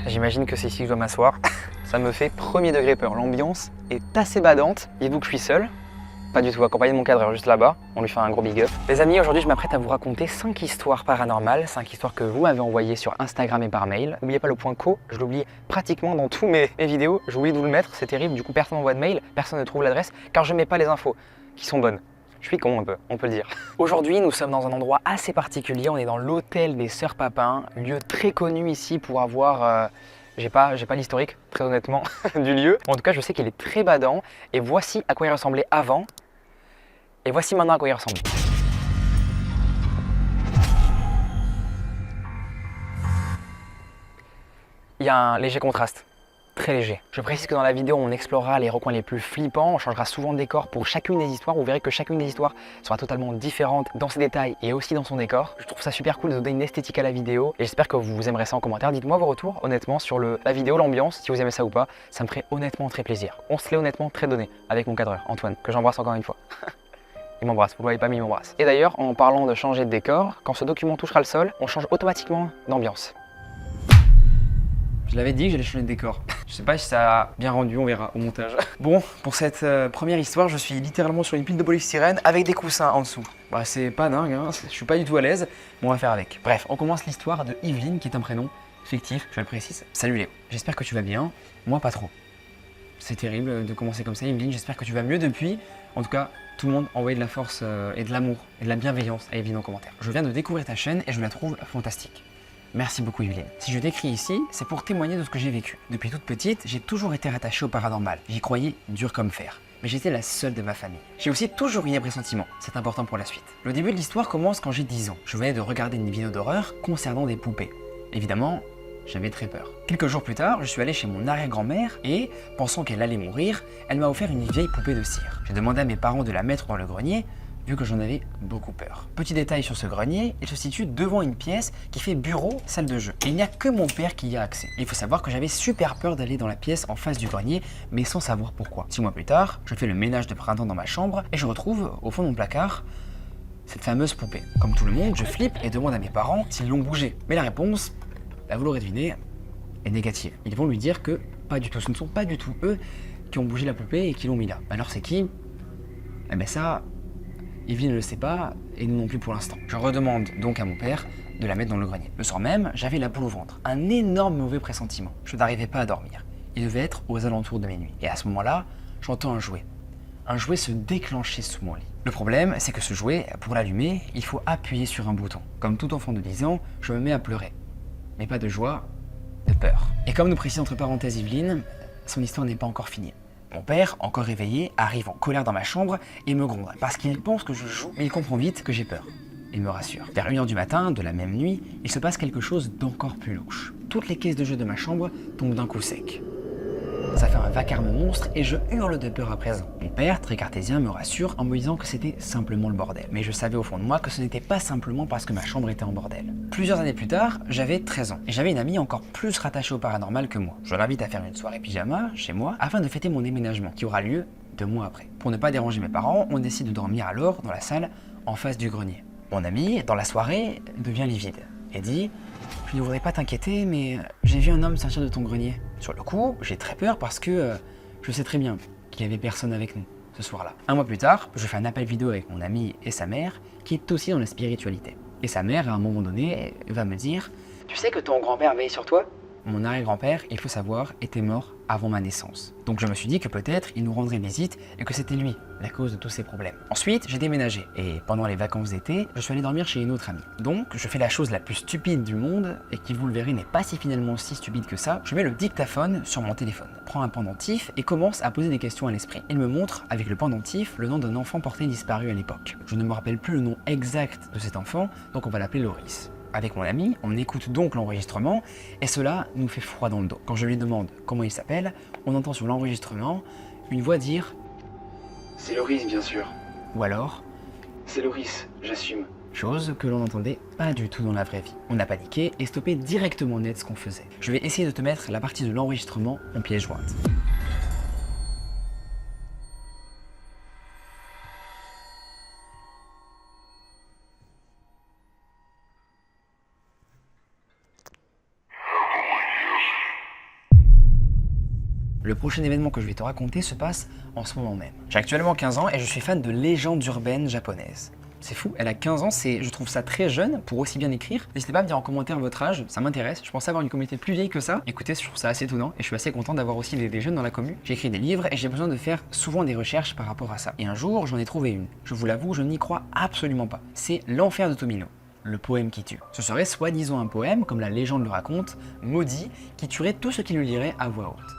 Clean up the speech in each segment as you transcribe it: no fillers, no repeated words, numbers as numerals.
J'imagine que c'est ici que je dois m'asseoir. Ça me fait premier degré peur. L'ambiance est assez badante. Dites-vous que je suis seul. Pas du tout, accompagné de mon cadreur juste là-bas. On lui fait un gros big up. Les amis, aujourd'hui je m'apprête à vous raconter 5 histoires paranormales, 5 histoires que vous m'avez envoyées sur Instagram et par mail. N'oubliez pas le point co, je l'oublie pratiquement dans tous mes vidéos. J'ai oublié de vous le mettre, c'est terrible. Du coup personne n'envoie de mail, personne ne trouve l'adresse car je mets pas les infos qui sont bonnes. Je suis con un peu, on peut le dire. Aujourd'hui, nous sommes dans un endroit assez particulier. On est dans l'hôtel des Sœurs Papin, lieu très connu ici pour avoir... J'ai pas l'historique, très honnêtement, du lieu. En tout cas, je sais qu'il est très badant. Et voici à quoi il ressemblait avant. Et voici maintenant à quoi il ressemble. Il y a un léger contraste. Très léger. Je précise que dans la vidéo, on explorera les recoins les plus flippants, on changera souvent de décor pour chacune des histoires. Vous verrez que chacune des histoires sera totalement différente dans ses détails et aussi dans son décor. Je trouve ça super cool de donner une esthétique à la vidéo et j'espère que vous aimerez ça en commentaire. Dites-moi vos retours honnêtement sur la vidéo, l'ambiance, si vous aimez ça ou pas. Ça me ferait honnêtement très plaisir. On se l'est honnêtement très donné avec mon cadreur, Antoine, que j'embrasse encore une fois. Il m'embrasse, vous ne le voyez pas mais il m'embrasse. Et d'ailleurs, en parlant de changer de décor, quand ce document touchera le sol, on change automatiquement d'ambiance. Je l'avais dit que j'allais changer de décor. Je sais pas si ça a bien rendu, on verra au montage. Bon, pour cette première histoire, je suis littéralement sur une pile de polystyrène avec des coussins en dessous. Bah c'est pas dingue, hein, je suis pas du tout à l'aise, mais on va faire avec. Bref, on commence l'histoire de Yveline, qui est un prénom fictif, je le précise. Salut Léo, j'espère que tu vas bien, moi pas trop. C'est terrible de commencer comme ça, Yveline, j'espère que tu vas mieux depuis. En tout cas, tout le monde envoie de la force et de l'amour et de la bienveillance à Yveline en commentaire. Je viens de découvrir ta chaîne et je la trouve fantastique. Merci beaucoup Yveline. Si je t'écris ici, c'est pour témoigner de ce que j'ai vécu. Depuis toute petite, j'ai toujours été rattachée au paranormal. J'y croyais dur comme fer. Mais j'étais la seule de ma famille. J'ai aussi toujours eu des pressentiments. C'est important pour la suite. Le début de l'histoire commence quand j'ai 10 ans. Je venais de regarder une vidéo d'horreur concernant des poupées. Évidemment, j'avais très peur. Quelques jours plus tard, je suis allé chez mon arrière-grand-mère et, pensant qu'elle allait mourir, elle m'a offert une vieille poupée de cire. J'ai demandé à mes parents de la mettre dans le grenier, vu que j'en avais beaucoup peur. Petit détail sur ce grenier, il se situe devant une pièce qui fait bureau, salle de jeu. Et il n'y a que mon père qui y a accès. Il faut savoir que j'avais super peur d'aller dans la pièce en face du grenier, mais sans savoir pourquoi. 6 mois plus tard, je fais le ménage de printemps dans ma chambre et je retrouve, au fond de mon placard, cette fameuse poupée. Comme tout le monde, je flippe et demande à mes parents s'ils l'ont bougée. Mais la réponse, vous l'aurez deviné, est négative. Ils vont lui dire que pas du tout, ce ne sont pas du tout eux qui ont bougé la poupée et qui l'ont mis là. Alors c'est qui? Eh ben ça... Yveline ne le sait pas, et nous non plus pour l'instant. Je redemande donc à mon père de la mettre dans le grenier. Le soir même, j'avais la boule au ventre. Un énorme mauvais pressentiment. Je n'arrivais pas à dormir. Il devait être aux alentours de minuit. Et à ce moment-là, j'entends un jouet. Un jouet se déclencher sous mon lit. Le problème, c'est que ce jouet, pour l'allumer, il faut appuyer sur un bouton. Comme tout enfant de 10 ans, je me mets à pleurer. Mais pas de joie, de peur. Et comme nous précise entre parenthèses Yveline, son histoire n'est pas encore finie. Mon père, encore réveillé, arrive en colère dans ma chambre et me gronde parce qu'il pense que je joue, mais il comprend vite que j'ai peur. Il me rassure. Vers 1h du matin, de la même nuit, il se passe quelque chose d'encore plus louche. Toutes les caisses de jeu de ma chambre tombent d'un coup sec. Ça fait un vacarme monstre et je hurle de peur à présent. Mon père, très cartésien, me rassure en me disant que c'était simplement le bordel. Mais je savais au fond de moi que ce n'était pas simplement parce que ma chambre était en bordel. Plusieurs années plus tard, j'avais 13 ans et j'avais une amie encore plus rattachée au paranormal que moi. Je l'invite à faire une soirée pyjama chez moi afin de fêter mon déménagement qui aura lieu 2 mois après. Pour ne pas déranger mes parents, on décide de dormir alors dans la salle en face du grenier. Mon ami, dans la soirée, devient livide et dit: je ne voudrais pas t'inquiéter, mais j'ai vu un homme sortir de ton grenier. Sur le coup, j'ai très peur parce que je sais très bien qu'il n'y avait personne avec nous ce soir-là. 1 mois plus tard, je fais un appel vidéo avec mon ami et sa mère, qui est aussi dans la spiritualité. Et sa mère, à un moment donné, va me dire: tu sais que ton grand-père veille sur toi? Mon arrière-grand-père, il faut savoir, était mort avant ma naissance. Donc je me suis dit que peut-être il nous rendrait visite et que c'était lui la cause de tous ces problèmes. Ensuite, j'ai déménagé et pendant les vacances d'été, je suis allé dormir chez une autre amie. Donc je fais la chose la plus stupide du monde et qui, vous le verrez, n'est pas finalement si stupide que ça. Je mets le dictaphone sur mon téléphone, prends un pendentif et commence à poser des questions à l'esprit. Il me montre avec le pendentif le nom d'un enfant porté disparu à l'époque. Je ne me rappelle plus le nom exact de cet enfant, donc on va l'appeler Loris. Avec mon ami, on écoute donc l'enregistrement et cela nous fait froid dans le dos. Quand je lui demande comment il s'appelle, on entend sur l'enregistrement une voix dire: c'est Loris bien sûr. Ou alors: c'est Loris, j'assume. Chose que l'on n'entendait pas du tout dans la vraie vie. On a paniqué et stoppé directement net ce qu'on faisait. Je vais essayer de te mettre la partie de l'enregistrement en pièce jointe. Le prochain événement que je vais te raconter se passe en ce moment même. J'ai actuellement 15 ans et je suis fan de légendes urbaines japonaises. C'est fou, elle a 15 ans, je trouve ça très jeune pour aussi bien écrire. N'hésitez pas à me dire en commentaire votre âge, ça m'intéresse. Je pensais avoir une communauté plus vieille que ça. Écoutez, je trouve ça assez étonnant et je suis assez content d'avoir aussi des jeunes dans la commu. J'ai écrit des livres et j'ai besoin de faire souvent des recherches par rapport à ça. Et un jour, j'en ai trouvé une. Je vous l'avoue, je n'y crois absolument pas. C'est L'Enfer de Tomino, le poème qui tue. Ce serait soi-disant un poème, comme la légende le raconte, maudit, qui tuerait tout ce qui le lirait à voix haute.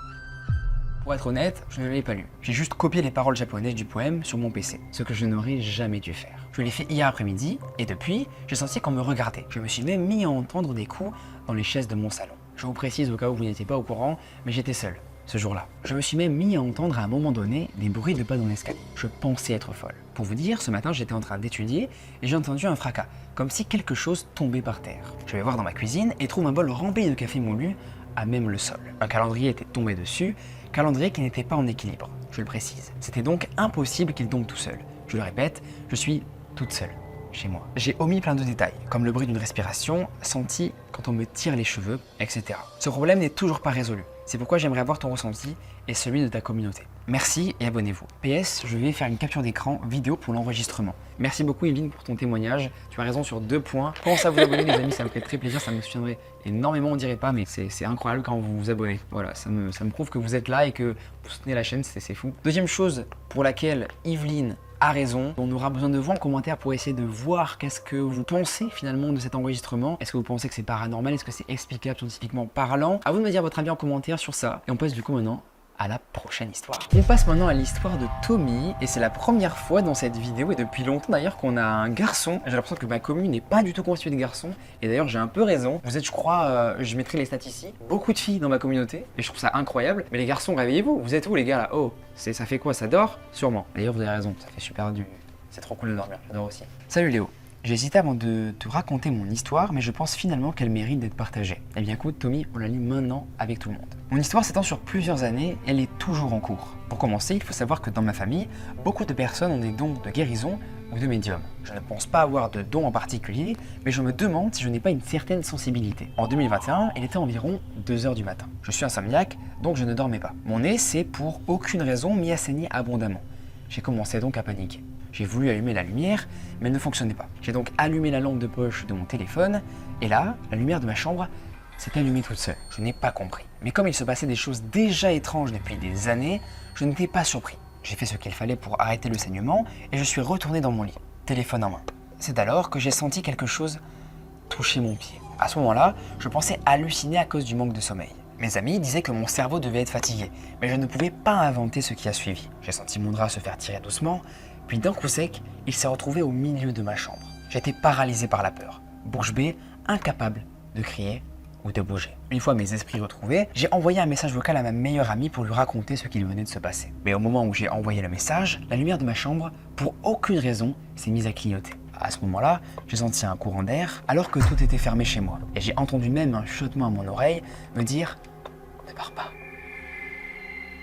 Pour être honnête, je ne l'ai pas lu. J'ai juste copié les paroles japonaises du poème sur mon PC, ce que je n'aurais jamais dû faire. Je l'ai fait hier après-midi, et depuis, j'ai senti qu'on me regardait. Je me suis même mis à entendre des coups dans les chaises de mon salon. Je vous précise au cas où vous n'étiez pas au courant, mais j'étais seul, ce jour-là. Je me suis même mis à entendre à un moment donné des bruits de pas dans l'escalier. Je pensais être folle. Pour vous dire, ce matin, j'étais en train d'étudier, et j'ai entendu un fracas, comme si quelque chose tombait par terre. Je vais voir dans ma cuisine, et trouve un bol rempli de café moulu, à même le sol. Un calendrier était tombé dessus, calendrier qui n'était pas en équilibre, je le précise. C'était donc impossible qu'il tombe tout seul. Je le répète, je suis toute seule, chez moi. J'ai omis plein de détails, comme le bruit d'une respiration, senti quand on me tire les cheveux, etc. Ce problème n'est toujours pas résolu. C'est pourquoi j'aimerais avoir ton ressenti et celui de ta communauté. Merci et abonnez-vous. PS, je vais faire une capture d'écran vidéo pour l'enregistrement. Merci beaucoup Evelyne pour ton témoignage. Tu as raison sur 2 points. Pensez à vous abonner les amis, ça me fait très plaisir, ça me soutiendrait énormément, on dirait pas, mais c'est incroyable quand vous vous abonnez. Voilà, ça me prouve que vous êtes là et que vous soutenez la chaîne, c'est fou. Deuxième chose pour laquelle Evelyne a raison, on aura besoin de vous en commentaire pour essayer de voir qu'est-ce que vous pensez finalement de cet enregistrement. Est-ce que vous pensez que c'est paranormal? Est-ce que c'est explicable scientifiquement parlant? À vous de me dire votre avis en commentaire sur ça. Et on passe du coup maintenant à la prochaine histoire. On passe maintenant à l'histoire de Tommy et c'est la première fois dans cette vidéo et depuis longtemps d'ailleurs qu'on a un garçon. J'ai l'impression que ma commune n'est pas du tout constituée de garçons et d'ailleurs j'ai un peu raison. Vous êtes, je crois, je mettrai les stats ici, beaucoup de filles dans ma communauté et je trouve ça incroyable. Mais les garçons, réveillez-vous, vous êtes où les gars là? Oh, ça fait quoi? Ça dort? Sûrement. D'ailleurs vous avez raison, ça fait super du... C'est trop cool de dormir, j'adore aussi. Salut Léo. J'ai hésité avant de te raconter mon histoire, mais je pense finalement qu'elle mérite d'être partagée. Eh bien écoute Tommy, on la lit maintenant avec tout le monde. Mon histoire s'étend sur plusieurs années, elle est toujours en cours. Pour commencer, il faut savoir que dans ma famille, beaucoup de personnes ont des dons de guérison ou de médium. Je ne pense pas avoir de dons en particulier, mais je me demande si je n'ai pas une certaine sensibilité. En 2021, il était environ 2 h du matin. Je suis insomniaque, donc je ne dormais pas. Mon nez s'est pour aucune raison mis à saigner abondamment. J'ai commencé donc à paniquer. J'ai voulu allumer la lumière, mais elle ne fonctionnait pas. J'ai donc allumé la lampe de poche de mon téléphone, et là, la lumière de ma chambre s'est allumée toute seule. Je n'ai pas compris. Mais comme il se passait des choses déjà étranges depuis des années, je n'étais pas surpris. J'ai fait ce qu'il fallait pour arrêter le saignement, et je suis retourné dans mon lit, téléphone en main. C'est alors que j'ai senti quelque chose toucher mon pied. À ce moment-là, je pensais halluciner à cause du manque de sommeil. Mes amis disaient que mon cerveau devait être fatigué, mais je ne pouvais pas inventer ce qui a suivi. J'ai senti mon drap se faire tirer doucement, puis d'un coup sec, il s'est retrouvé au milieu de ma chambre. J'étais paralysé par la peur, bouche bée, incapable de crier ou de bouger. Une fois mes esprits retrouvés, j'ai envoyé un message vocal à ma meilleure amie pour lui raconter ce qu'il venait de se passer. Mais au moment où j'ai envoyé le message, la lumière de ma chambre, pour aucune raison, s'est mise à clignoter. À ce moment-là, j'ai senti un courant d'air alors que tout était fermé chez moi. Et j'ai entendu même un chuchotement à mon oreille me dire « Ne pars pas ».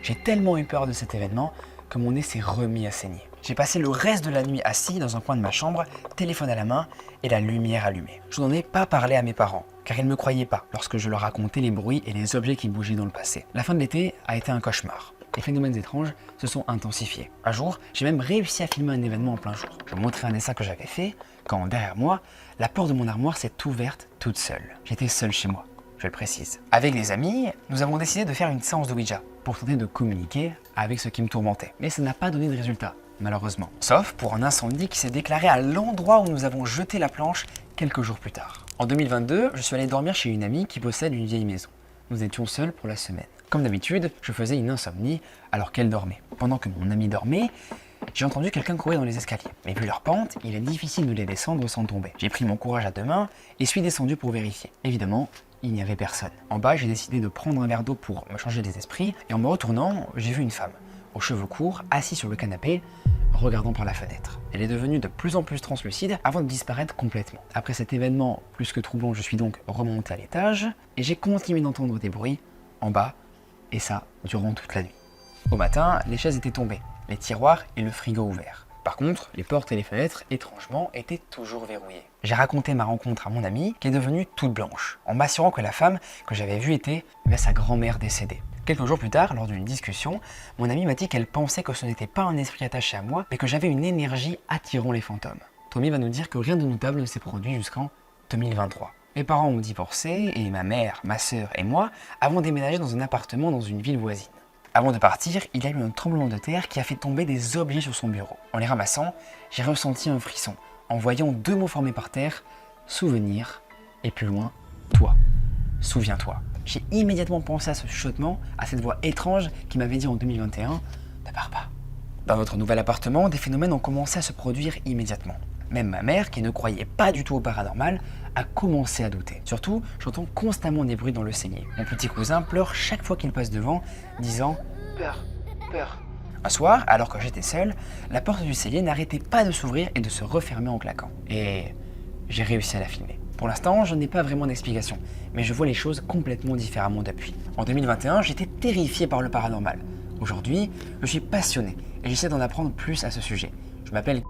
J'ai tellement eu peur de cet événement que mon nez s'est remis à saigner. J'ai passé le reste de la nuit assis dans un coin de ma chambre, téléphone à la main et la lumière allumée. Je n'en ai pas parlé à mes parents, car ils ne me croyaient pas lorsque je leur racontais les bruits et les objets qui bougeaient dans le passé. La fin de l'été a été un cauchemar. Les phénomènes étranges se sont intensifiés. Un jour, j'ai même réussi à filmer un événement en plein jour. Je montrais un dessin que j'avais fait, quand derrière moi, la porte de mon armoire s'est ouverte toute seule. J'étais seul chez moi, je le précise. Avec les amis, nous avons décidé de faire une séance de Ouija pour tenter de communiquer avec ce qui me tourmentait. Mais ça n'a pas donné de résultat, malheureusement. Sauf pour un incendie qui s'est déclaré à l'endroit où nous avons jeté la planche quelques jours plus tard. En 2022, je suis allé dormir chez une amie qui possède une vieille maison. Nous étions seuls pour la semaine. Comme d'habitude, je faisais une insomnie alors qu'elle dormait. Pendant que mon amie dormait, j'ai entendu quelqu'un courir dans les escaliers. Mais vu leur pente, il est difficile de les descendre sans tomber. J'ai pris mon courage à 2 mains et suis descendu pour vérifier. Évidemment, il n'y avait personne. En bas, j'ai décidé de prendre un verre d'eau pour me changer les esprits et en me retournant, j'ai vu une femme, aux cheveux courts, assise sur le canapé, regardant par la fenêtre. Elle est devenue de plus en plus translucide avant de disparaître complètement. Après cet événement plus que troublant, je suis donc remonté à l'étage et j'ai continué d'entendre des bruits en bas, et ça durant toute la nuit. Au matin, les chaises étaient tombées, les tiroirs et le frigo ouverts. Par contre, les portes et les fenêtres, étrangement, étaient toujours verrouillées. J'ai raconté ma rencontre à mon amie, qui est devenue toute blanche, en m'assurant que la femme que j'avais vue était sa grand-mère décédée. Quelques jours plus tard, lors d'une discussion, mon amie m'a dit qu'elle pensait que ce n'était pas un esprit attaché à moi, mais que j'avais une énergie attirant les fantômes. Tommy va nous dire que rien de notable ne s'est produit jusqu'en 2023. Mes parents ont divorcé et ma mère, ma sœur et moi avons déménagé dans un appartement dans une ville voisine. Avant de partir, il y a eu un tremblement de terre qui a fait tomber des objets sur son bureau. En les ramassant, j'ai ressenti un frisson en voyant 2 mots formés par terre, souvenir et plus loin, toi. Souviens-toi. J'ai immédiatement pensé à ce chuchotement, à cette voix étrange qui m'avait dit en 2021 « Ne pars pas ». Dans notre nouvel appartement, des phénomènes ont commencé à se produire immédiatement. Même ma mère, qui ne croyait pas du tout au paranormal, a commencé à douter. Surtout, j'entends constamment des bruits dans le cellier. Mon petit cousin pleure chaque fois qu'il passe devant, disant « Peur, peur ». Un soir, alors que j'étais seul, la porte du cellier n'arrêtait pas de s'ouvrir et de se refermer en claquant. Et j'ai réussi à la filmer. Pour l'instant, je n'ai pas vraiment d'explication, mais je vois les choses complètement différemment depuis. En 2021, j'étais terrifié par le paranormal. Aujourd'hui, je suis passionné et j'essaie d'en apprendre plus à ce sujet. Je m'appelle...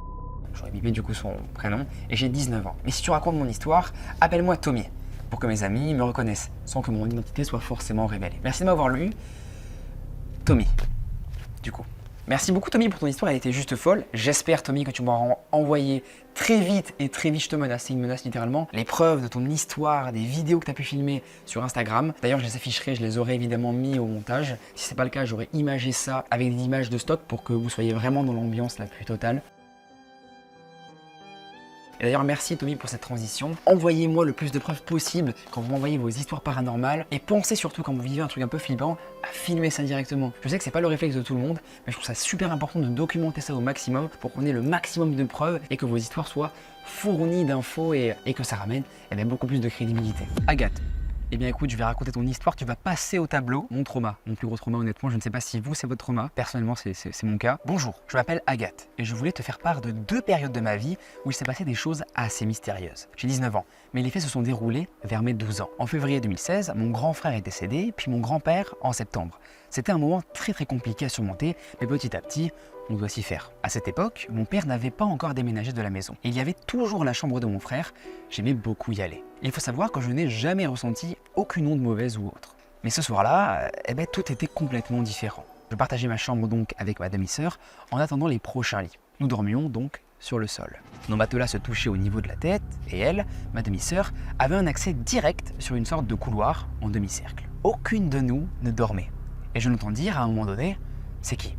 J'aurais bipé du coup son prénom, et j'ai 19 ans. Mais si tu racontes mon histoire, appelle-moi Tommy, pour que mes amis me reconnaissent, sans que mon identité soit forcément révélée. Merci de m'avoir lu, Tommy, du coup. Merci beaucoup Tommy pour ton histoire, elle était juste folle. J'espère Tommy que tu m'auras envoyé très vite, et très vite je te menace, c'est une menace littéralement, les preuves de ton histoire, des vidéos que tu as pu filmer sur Instagram. D'ailleurs je les afficherai, je les aurai évidemment mis au montage. Si c'est pas le cas, j'aurais imagé ça avec des images de stock pour que vous soyez vraiment dans l'ambiance la plus totale. Et d'ailleurs, merci Tommy pour cette transition. Envoyez-moi le plus de preuves possible quand vous m'envoyez vos histoires paranormales. Et pensez surtout, quand vous vivez un truc un peu flippant, à filmer ça directement. Je sais que c'est pas le réflexe de tout le monde, mais je trouve ça super important de documenter ça au maximum pour qu'on ait le maximum de preuves et que vos histoires soient fournies d'infos et que ça ramène beaucoup plus de crédibilité. Agathe. Eh bien écoute, je vais raconter ton histoire, tu vas passer au tableau mon trauma, mon plus gros trauma honnêtement, je ne sais pas si vous c'est votre trauma, personnellement c'est mon cas. Bonjour, je m'appelle Agathe et je voulais te faire part de 2 périodes de ma vie où il s'est passé des choses assez mystérieuses. J'ai 19 ans, mais les faits se sont déroulés vers mes 12 ans. En février 2016, mon grand frère est décédé, puis mon grand-père en septembre. C'était un moment très compliqué à surmonter, mais petit à petit, on doit s'y faire. À cette époque, mon père n'avait pas encore déménagé de la maison. Et il y avait toujours la chambre de mon frère, j'aimais beaucoup y aller. Il faut savoir que je n'ai jamais ressenti aucune onde mauvaise ou autre. Mais ce soir-là, tout était complètement différent. Je partageais ma chambre donc avec ma demi-sœur en attendant les prochains lits. Nous dormions donc sur le sol. Nos matelas se touchaient au niveau de la tête et elle, ma demi-sœur, avait un accès direct sur une sorte de couloir en demi-cercle. Aucune de nous ne dormait. Et je l'entends dire à un moment donné, c'est qui ?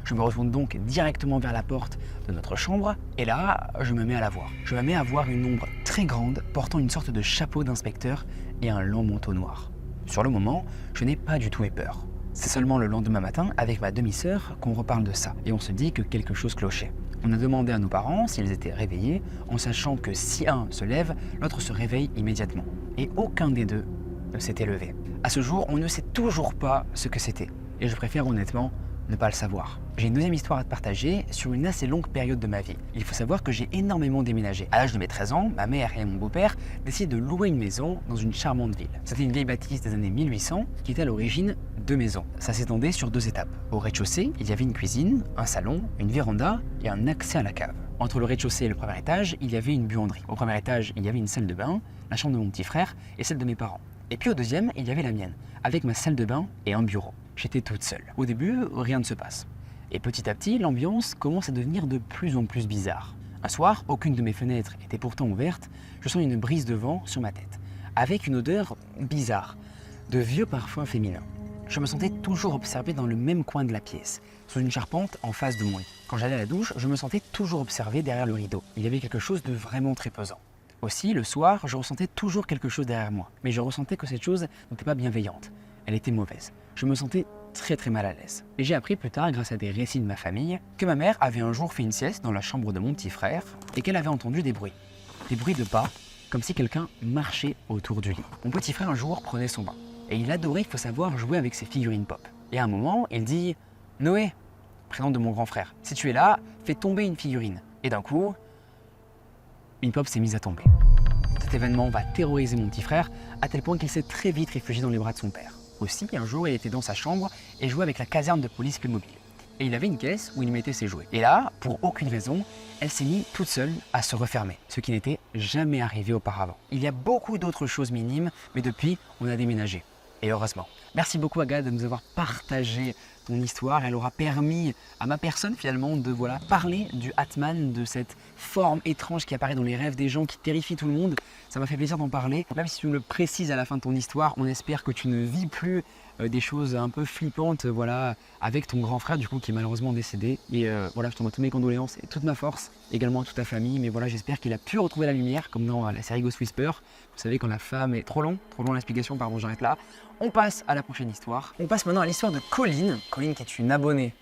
Je me retourne donc directement vers la porte de notre chambre et là, je me mets à la voir. Je me mets à voir une ombre très grande portant une sorte de chapeau d'inspecteur et un long manteau noir. Sur le moment, je n'ai pas du tout eu peur. C'est seulement le lendemain matin, avec ma demi-sœur, qu'on reparle de ça et on se dit que quelque chose clochait. On a demandé à nos parents s'ils étaient réveillés, en sachant que si un se lève, l'autre se réveille immédiatement. Et aucun des deux ne s'était levé. À ce jour, on ne sait toujours pas ce que c'était. Et je préfère honnêtement ne pas le savoir. J'ai une deuxième histoire à te partager sur une assez longue période de ma vie. Il faut savoir que j'ai énormément déménagé. À l'âge de mes 13 ans, ma mère et mon beau-père décident de louer une maison dans une charmante ville. C'était une vieille bâtisse des années 1800 qui était à l'origine 2 maisons. Ça s'étendait sur 2 étages. Au rez-de-chaussée, il y avait une cuisine, un salon, une véranda et un accès à la cave. Entre le rez-de-chaussée et le premier étage, il y avait une buanderie. Au premier étage, il y avait une salle de bain, la chambre de mon petit frère et celle de mes parents. Et puis au deuxième, il y avait la mienne, avec ma salle de bain et un bureau. J'étais toute seule. Au début, rien ne se passe. Et petit à petit, l'ambiance commence à devenir de plus en plus bizarre. Un soir, aucune de mes fenêtres était pourtant ouverte, je sens une brise de vent sur ma tête, avec une odeur bizarre, de vieux parfums féminins. Je me sentais toujours observé dans le même coin de la pièce, sous une charpente en face de mon lit. Quand j'allais à la douche, je me sentais toujours observé derrière le rideau. Il y avait quelque chose de vraiment très pesant. Aussi, le soir, je ressentais toujours quelque chose derrière moi, mais je ressentais que cette chose n'était pas bienveillante. Elle était mauvaise. Je me sentais très mal à l'aise. Et j'ai appris plus tard, grâce à des récits de ma famille, que ma mère avait un jour fait une sieste dans la chambre de mon petit frère et qu'elle avait entendu des bruits. Des bruits de pas, comme si quelqu'un marchait autour du lit. Mon petit frère un jour prenait son bain. Et il adorait, il faut savoir, jouer avec ses figurines pop. Et à un moment, il dit « Noé !» prénom de mon grand frère. « Si tu es là, fais tomber une figurine. » Et d'un coup, une pop s'est mise à tomber. Cet événement va terroriser mon petit frère à tel point qu'il s'est très vite réfugié dans les bras de son père. Aussi, un jour, il était dans sa chambre et jouait avec la caserne de police Playmobil. Et il avait une caisse où il mettait ses jouets. Et là, pour aucune raison, elle s'est mise toute seule à se refermer, ce qui n'était jamais arrivé auparavant. Il y a beaucoup d'autres choses minimes, mais depuis, on a déménagé. Et heureusement. Merci beaucoup Agathe de nous avoir partagé ton histoire. Elle aura permis à ma personne finalement de parler du Atman, de cette forme étrange qui apparaît dans les rêves des gens, qui terrifie tout le monde. Ça m'a fait plaisir d'en parler. Même si tu nous le précises à la fin de ton histoire, on espère que tu ne vis plus des choses un peu flippantes avec ton grand frère du coup qui est malheureusement décédé. Et je t'envoie toutes mes condoléances et toute ma force, également à toute ta famille. Mais j'espère qu'il a pu retrouver la lumière comme dans la série Ghost Whisper. Vous savez, quand la femme est trop long l'explication, pardon, j'arrête là. On passe à la prochaine histoire. On passe maintenant à l'histoire de Colline. Colline qui est une abonnée.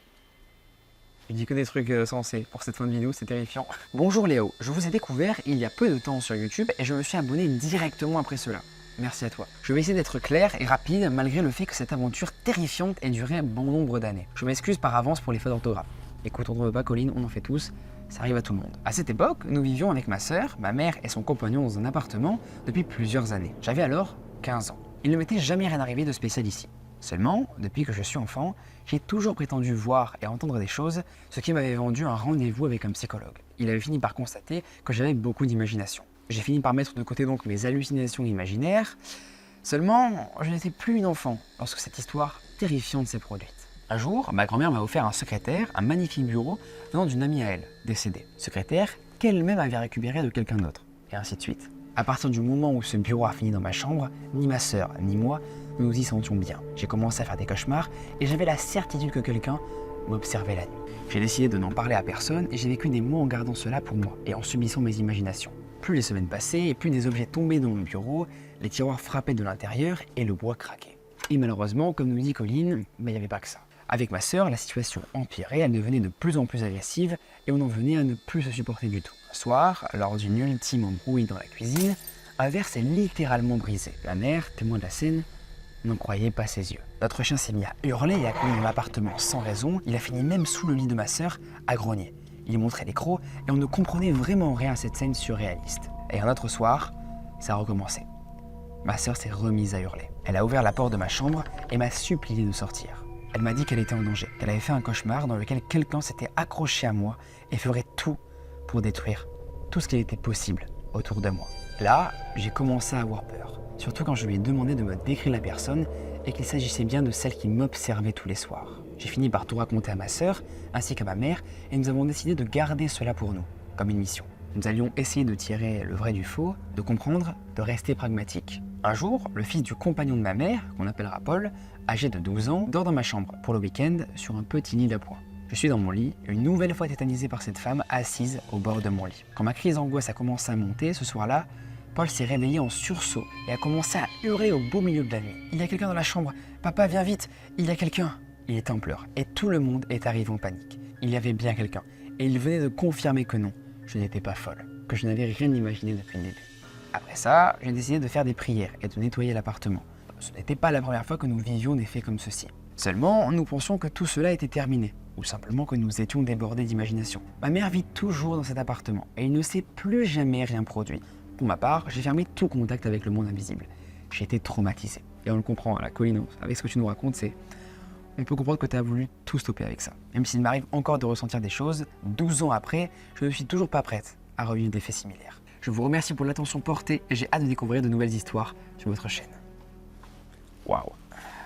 Je dis que des trucs sensés pour cette fin de vidéo, c'est terrifiant. Bonjour Léo, je vous ai découvert il y a peu de temps sur YouTube et je me suis abonné directement après cela. Merci à toi. Je vais essayer d'être clair et rapide malgré le fait que cette aventure terrifiante ait duré bon nombre d'années. Je m'excuse par avance pour les fautes d'orthographe. Écoute, on ne veut pas Colline, on en fait tous. Ça arrive à tout le monde. À cette époque, nous vivions avec ma sœur, ma mère et son compagnon dans un appartement depuis plusieurs années. J'avais alors 15 ans. Il ne m'était jamais rien arrivé de spécial ici. Seulement, depuis que je suis enfant, j'ai toujours prétendu voir et entendre des choses, ce qui m'avait vendu un rendez-vous avec un psychologue. Il avait fini par constater que j'avais beaucoup d'imagination. J'ai fini par mettre de côté donc mes hallucinations imaginaires. Seulement, je n'étais plus une enfant lorsque cette histoire terrifiante s'est produite. Un jour, ma grand-mère m'a offert un secrétaire, un magnifique bureau venant d'une amie à elle, décédée. Secrétaire qu'elle-même avait récupéré de quelqu'un d'autre, et ainsi de suite. À partir du moment où ce bureau a fini dans ma chambre, ni ma sœur ni moi nous nous y sentions bien. J'ai commencé à faire des cauchemars et j'avais la certitude que quelqu'un m'observait la nuit. J'ai décidé de n'en parler à personne et j'ai vécu des mois en gardant cela pour moi et en subissant mes imaginations. Plus les semaines passaient et plus des objets tombaient dans mon bureau, les tiroirs frappaient de l'intérieur et le bois craquait. Et malheureusement, comme nous dit Colline, il n'y avait pas que ça. Avec ma sœur, la situation empirait, elle devenait de plus en plus agressive et on en venait à ne plus se supporter du tout. Un soir, lors d'une ultime embrouille dans la cuisine, un verre s'est littéralement brisé. La mère, témoin de la scène, n'en croyait pas ses yeux. Notre chien s'est mis à hurler et à courir dans l'appartement sans raison. Il a fini même sous le lit de ma sœur à grogner. Il montrait les crocs et on ne comprenait vraiment rien à cette scène surréaliste. Et un autre soir, ça a recommencé. Ma sœur s'est remise à hurler. Elle a ouvert la porte de ma chambre et m'a supplié de sortir. Elle m'a dit qu'elle était en danger, qu'elle avait fait un cauchemar dans lequel quelqu'un s'était accroché à moi et ferait tout pour détruire tout ce qu'il était possible autour de moi. Là, j'ai commencé à avoir peur, surtout quand je lui ai demandé de me décrire la personne et qu'il s'agissait bien de celle qui m'observait tous les soirs. J'ai fini par tout raconter à ma sœur ainsi qu'à ma mère et nous avons décidé de garder cela pour nous, comme une mission. Nous allions essayer de tirer le vrai du faux, de comprendre, de rester pragmatique. Un jour, le fils du compagnon de ma mère, qu'on appellera Paul, âgé de 12 ans, dort dans ma chambre pour le week-end sur un petit lit d'appoint. Je suis dans mon lit, une nouvelle fois tétanisé par cette femme assise au bord de mon lit. Quand ma crise d'angoisse a commencé à monter, ce soir-là, Paul s'est réveillé en sursaut et a commencé à hurler au beau milieu de la nuit. « Il y a quelqu'un dans la chambre, papa viens vite, il y a quelqu'un !» Il était en pleurs et tout le monde est arrivé en panique. Il y avait bien quelqu'un et il venait de confirmer que non, je n'étais pas folle, que je n'avais rien imaginé depuis le début. Après ça, j'ai décidé de faire des prières et de nettoyer l'appartement. Ce n'était pas la première fois que nous vivions des faits comme ceci. Seulement, nous pensions que tout cela était terminé, ou simplement que nous étions débordés d'imagination. Ma mère vit toujours dans cet appartement et il ne s'est plus jamais rien produit. Pour ma part, j'ai fermé tout contact avec le monde invisible. J'ai été traumatisé. Et on le comprend, la Colline, avec ce que tu nous racontes, on peut comprendre que tu as voulu tout stopper avec ça. Même s'il m'arrive encore de ressentir des choses, 12 ans après, je ne suis toujours pas prête à revivre des faits similaires. Je vous remercie pour l'attention portée et j'ai hâte de découvrir de nouvelles histoires sur votre chaîne. Waouh,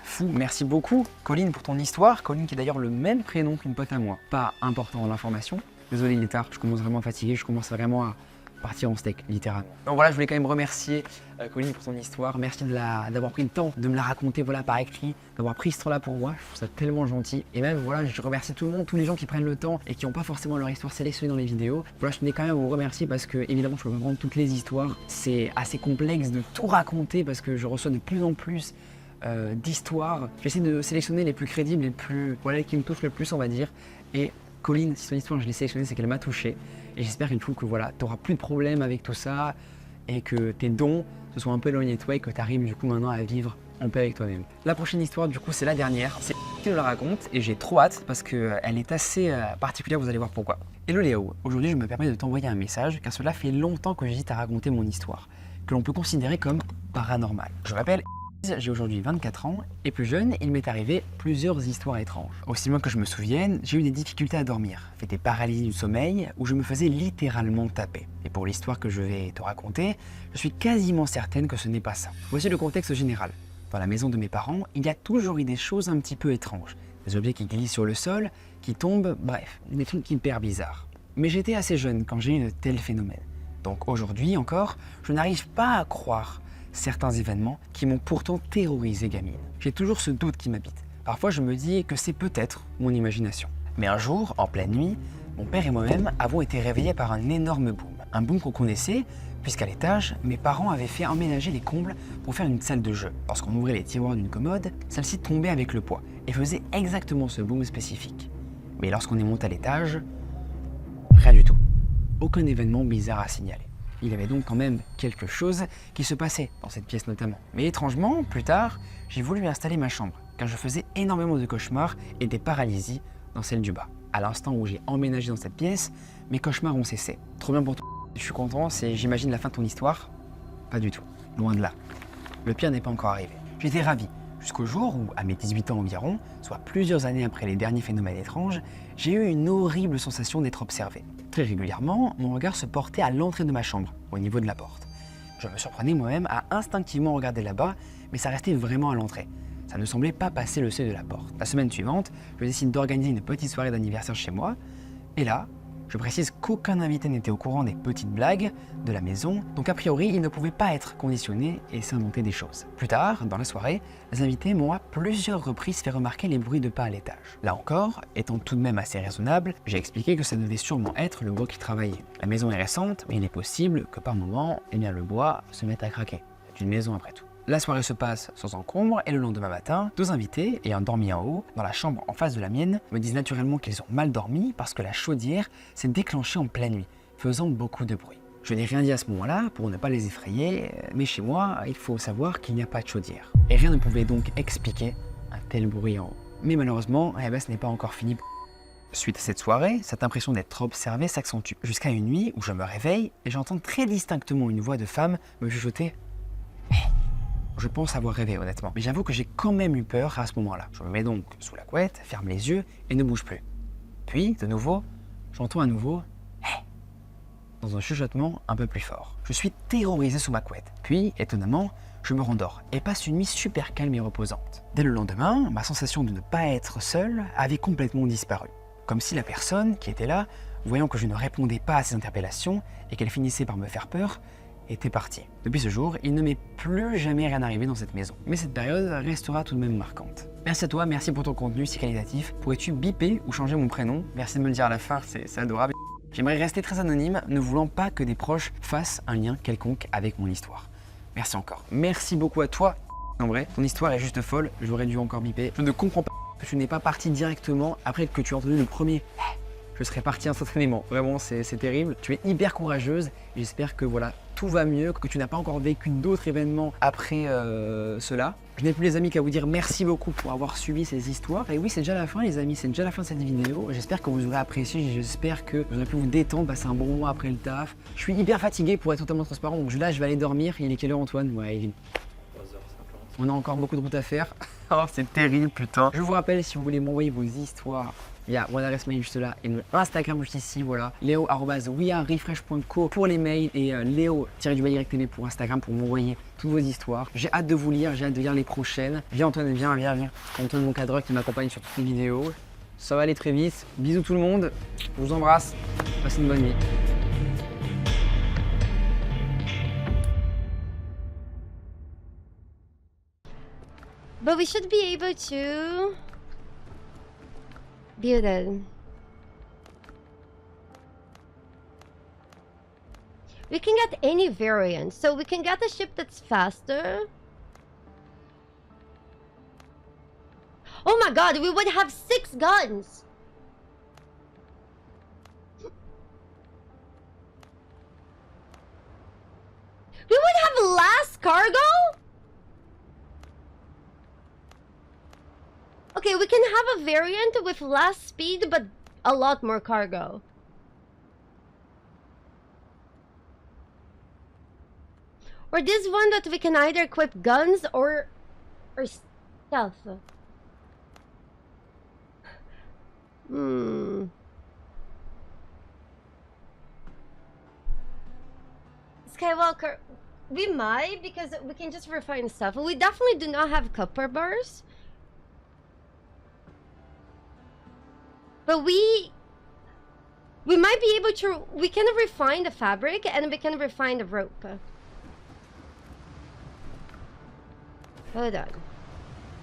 fou, merci beaucoup Colline pour ton histoire. Colline qui est d'ailleurs le même prénom qu'une pote à moi. Pas important dans l'information. Désolé, il est tard, je commence vraiment à fatiguer, je commence vraiment à partir en steak, littéralement. Donc voilà, je voulais quand même remercier Colline pour ton histoire. Merci d'avoir pris le temps de me la raconter par écrit, d'avoir pris ce temps-là pour moi. Je trouve ça tellement gentil. Et même, je remercie tout le monde, tous les gens qui prennent le temps et qui n'ont pas forcément leur histoire sélectionnée dans les vidéos. Voilà, je tenais quand même à vous remercier parce que, évidemment, je peux pas prendre toutes les histoires. C'est assez complexe de tout raconter parce que je reçois de plus en plus d'histoires. J'essaie de sélectionner les plus crédibles, les plus, qui me touchent le plus, on va dire. Et Colline, si son histoire, je l'ai sélectionnée, c'est qu'elle m'a touché. Et j'espère qu'il faut que tu n'auras plus de problème avec tout ça et que tes dons se soient un peu éloignés de toi et que tu arrives du coup maintenant à vivre en paix avec toi-même. La prochaine histoire, du coup, c'est la dernière. C'est qui nous la raconte et j'ai trop hâte parce qu'elle est assez particulière, vous allez voir pourquoi. Hello Léo, aujourd'hui je me permets de t'envoyer un message car cela fait longtemps que j'hésite à raconter mon histoire, que l'on peut considérer comme paranormale. Je m'appelle j'ai aujourd'hui 24 ans et plus jeune, il m'est arrivé plusieurs histoires étranges. Aussi loin que je me souvienne, j'ai eu des difficultés à dormir, fait des paralysies du sommeil où je me faisais littéralement taper. Et pour l'histoire que je vais te raconter, je suis quasiment certaine que ce n'est pas ça. Voici le contexte général. Dans la maison de mes parents, il y a toujours eu des choses un petit peu étranges. Des objets qui glissent sur le sol, qui tombent, bref, des trucs hyper bizarres. Mais j'étais assez jeune quand j'ai eu de tels phénomènes. Donc aujourd'hui encore, je n'arrive pas à croire certains événements qui m'ont pourtant terrorisé gamine. J'ai toujours ce doute qui m'habite. Parfois je me dis que c'est peut-être mon imagination. Mais un jour, en pleine nuit, mon père et moi-même avons été réveillés par un énorme boom. Un boom qu'on connaissait, puisqu'à l'étage, mes parents avaient fait emménager les combles pour faire une salle de jeu. Lorsqu'on ouvrait les tiroirs d'une commode, celle-ci tombait avec le poids et faisait exactement ce boom spécifique. Mais lorsqu'on est monté à l'étage, rien du tout. Aucun événement bizarre à signaler. Il y avait donc quand même quelque chose qui se passait dans cette pièce notamment. Mais étrangement, plus tard, j'ai voulu installer ma chambre, car je faisais énormément de cauchemars et des paralysies dans celle du bas. À l'instant où j'ai emménagé dans cette pièce, mes cauchemars ont cessé. Trop bien pour toi. Je suis content, c'est j'imagine la fin de ton histoire. Pas du tout, loin de là. Le pire n'est pas encore arrivé. J'étais ravi, jusqu'au jour où, à mes 18 ans environ, soit plusieurs années après les derniers phénomènes étranges, j'ai eu une horrible sensation d'être observé. Très régulièrement, mon regard se portait à l'entrée de ma chambre, au niveau de la porte. Je me surprenais moi-même à instinctivement regarder là-bas, mais ça restait vraiment à l'entrée. Ça ne semblait pas passer le seuil de la porte. La semaine suivante, je décide d'organiser une petite soirée d'anniversaire chez moi, et là, je précise qu'aucun invité n'était au courant des petites blagues de la maison, donc a priori, il ne pouvait pas être conditionné et s'inventer des choses. Plus tard, dans la soirée, les invités m'ont à plusieurs reprises fait remarquer les bruits de pas à l'étage. Là encore, étant tout de même assez raisonnable, j'ai expliqué que ça devait sûrement être le bois qui travaillait. La maison est récente, mais il est possible que par moment, le bois se mette à craquer. C'est une maison après tout. La soirée se passe sans encombre et le lendemain matin, deux invités, ayant dormi en haut, dans la chambre en face de la mienne, me disent naturellement qu'ils ont mal dormi parce que la chaudière s'est déclenchée en pleine nuit, faisant beaucoup de bruit. Je n'ai rien dit à ce moment-là pour ne pas les effrayer, mais chez moi, il faut savoir qu'il n'y a pas de chaudière. Et rien ne pouvait donc expliquer un tel bruit en haut. Mais malheureusement, ce n'est pas encore fini. Suite à cette soirée, cette impression d'être observé s'accentue, jusqu'à une nuit où je me réveille et j'entends très distinctement une voix de femme me chuchoter. Je pense avoir rêvé honnêtement, mais j'avoue que j'ai quand même eu peur à ce moment-là. Je me mets donc sous la couette, ferme les yeux et ne bouge plus. Puis, de nouveau, j'entends à nouveau dans un chuchotement un peu plus fort. Je suis terrorisé sous ma couette. Puis, étonnamment, je me rendors et passe une nuit super calme et reposante. Dès le lendemain, ma sensation de ne pas être seul avait complètement disparu. Comme si la personne qui était là, voyant que je ne répondais pas à ses interpellations et qu'elle finissait par me faire peur, était parti. Depuis ce jour, il ne m'est plus jamais rien arrivé dans cette maison. Mais cette période restera tout de même marquante. Merci à toi, merci pour ton contenu si qualitatif. Pourrais-tu biper ou changer mon prénom? Merci de me le dire à la fin, c'est adorable. J'aimerais rester très anonyme, ne voulant pas que des proches fassent un lien quelconque avec mon histoire. Merci encore. Merci beaucoup à toi. En vrai, ton histoire est juste folle, j'aurais dû encore biper. Je ne comprends pas que tu n'es pas parti directement après que tu as entendu le premier. Je serais parti instantanément. Vraiment, c'est terrible. Tu es hyper courageuse. J'espère que voilà, tout va mieux, que tu n'as pas encore vécu d'autres événements après cela. Je n'ai plus les amis qu'à vous dire merci beaucoup pour avoir suivi ces histoires. Et oui, c'est déjà la fin les amis, c'est déjà la fin de cette vidéo. J'espère que vous aurez apprécié, j'espère que vous aurez pu vous détendre, passer un bon moment après le taf. Je suis hyper fatigué pour être totalement transparent, donc là je vais aller dormir. Il est quelle heure Antoine? Ouais, il est 3h50. On a encore beaucoup de route à faire. Oh, c'est terrible putain. Je vous rappelle, si vous voulez m'envoyer vos histoires, il y a mon adresse mail juste là et mon Instagram juste ici, voilà. Leo@wearefresh.co pour les mails et Léo-TV pour Instagram pour m'envoyer toutes vos histoires. J'ai hâte de vous lire, j'ai hâte de lire les prochaines. Viens Antoine, viens. Antoine, mon cadreur qui m'accompagne sur toutes les vidéos. Ça va aller très vite. Bisous tout le monde. Je vous embrasse. Passez une bonne nuit. But we should be able to build it. We can get any variant, so we can get a ship that's faster. Oh my god, we would have 6 guns! We would have less cargo? Okay, we can have a variant with less speed, but a lot more cargo. Or this one that we can either equip guns or stealth. Skywalker, We might, because we can just refine stuff. We definitely do not have copper bars. But we might be able to, we can refine the fabric and we can refine the rope. Hold on.